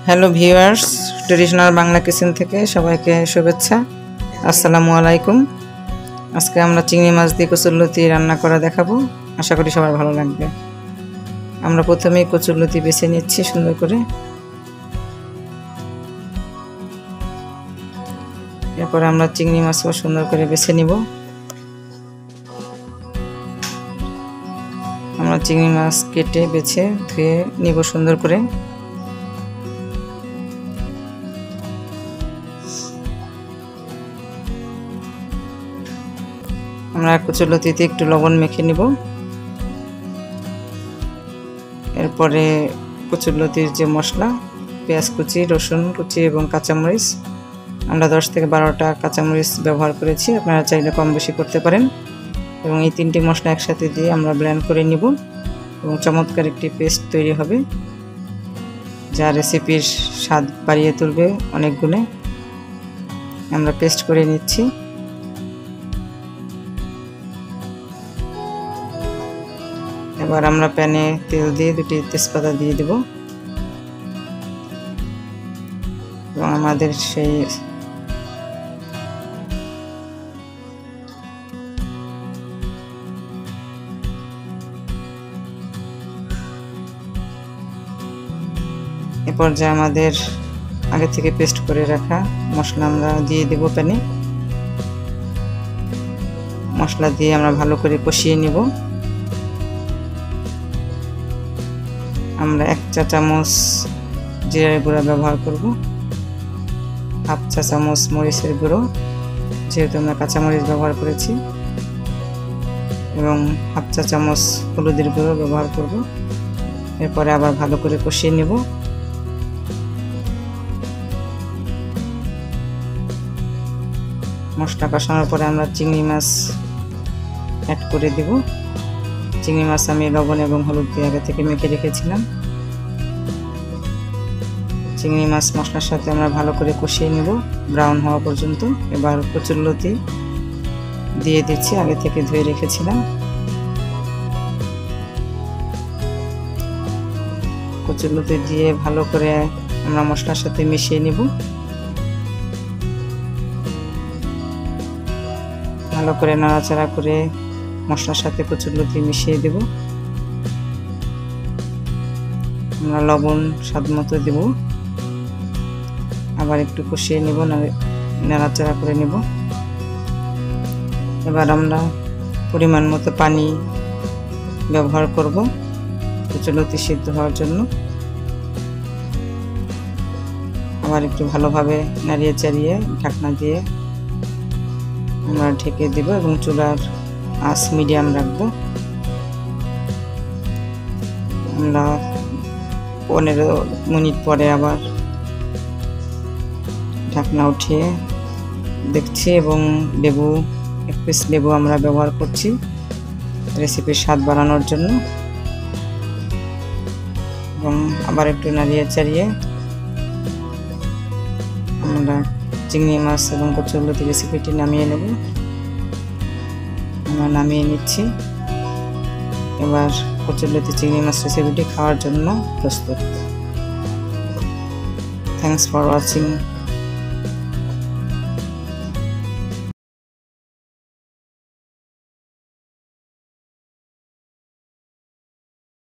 Hello viewers, traditional Bangla kitchen থেকে সবাইকে শুভেচ্ছা। আসসালামু আলাইকুম। আজকে আমরা চিংড়ি মাছ দিয়ে কচুরলতি রান্না করা দেখাবো। আশা করি সবার ভালো লাগবে। আমরা প্রথমেই কচুরলতি বেছে নিচ্ছি সুন্দর করে। এরপরে আমরা চিংড়ি মাছও সুন্দর করে বেছে নিব। আমরা চিংড়ি মাছ কেটে বেছে ধুয়ে নিব সুন্দর করে। আমরা কচুরলতিতে একটু লবণ মেখে নিব। এরপরে কচুরলতির যে মশলা, পেঁয়াজ কুচি, রসুন কুচি এবং কাঁচামরিচ, আমরা 10 থেকে 12টা কাঁচামরিচ ব্যবহার করেছি। আপনারা চাইলে কম বেশি করতে পারেন। এবং এই 3টি মশলা একসাথে দিয়ে আমরা ব্লেন্ড করে নিব এবং চমৎকার একটি পেস্ট তৈরি হবে, যা রেসিপির স্বাদ বাড়িয়ে তুলবে অনেক গুণে। আমরা পেস্ট করে নিচ্ছি। এবার আমরা প্যানে তেল দিয়ে 2টি তেজপাতা দিয়ে দেব এবং আমাদের সেই এ পর্যায়ে আমাদের আগে থেকে পেস্ট করে রাখা মশলা আমরা দিয়ে দেব প্যানে। মশলা দিয়ে আমরা ভালো করে কষিয়ে নিব। আমরা 1 চা চামচ জিরার গুঁড়া ব্যবহার করব, 1/2 চা চামচ মরিচের গুঁড়ো, যেহেতু আমরা কাঁচামরিচ ব্যবহার করেছি, এবং 1/2 চা চামচ হলুদের গুঁড়ো ব্যবহার করব। এরপরে আবার ভালো করে কষিয়ে নেব। মশলা কষানোর পরে আমরা চিংড়ি মাছ অ্যাড করে দেব। চিংড়ি মাছ আমি লবণ এবং হলুদ দিয়ে আগে থেকে মেখে রেখেছিলাম। চিংড়ি মাছ মশলার সাথে আমরা ভালো করে কষিয়ে নেব ব্রাউন হওয়া পর্যন্ত। এবার কচুরলতি দিয়ে দিচ্ছি, আগে থেকে ধুয়ে রেখেছিলাম। কচুরলতি দিয়ে ভালো করে আমরা মশলার সাথে মিশিয়ে নেব। ভালো করে নাড়াচাড়া করে মশলার সাথে কচুরলতি মিশিয়ে দেব। আমরা লবণ স্বাদ মতো দেব। আবার একটু কষিয়ে নেব, নাড়াচাড়া করে নেব। এবার আমরা পরিমাণ মতো পানি ব্যবহার করব কচুরলতি সিদ্ধ হওয়ার জন্য। আবার একটু ভালোভাবে নাড়িয়ে চাড়িয়ে ঢাকনা দিয়ে আমরা ঢেকে দেব এবং চুলার আঁচ মিডিয়াম রাখবো। আমরা 15 মিনিট পরে আবার ঢাকনা উঠিয়ে দেখছি এবং লেবু 1 পিস লেবু আমরা ব্যবহার করছি রেসিপির স্বাদ বাড়ানোর জন্য। এবং আবার একটু নাড়িয়ে চাড়িয়ে আমরা চিংড়ি মাছ এবং কচুরলতি রেসিপিটি নামিয়ে নেব। আমরা নামিয়ে নিচ্ছি। এবার কচুরলতি চিংড়ি মাছ রেসিপিটি খাওয়ার জন্য প্রস্তুত। Thanks for watching.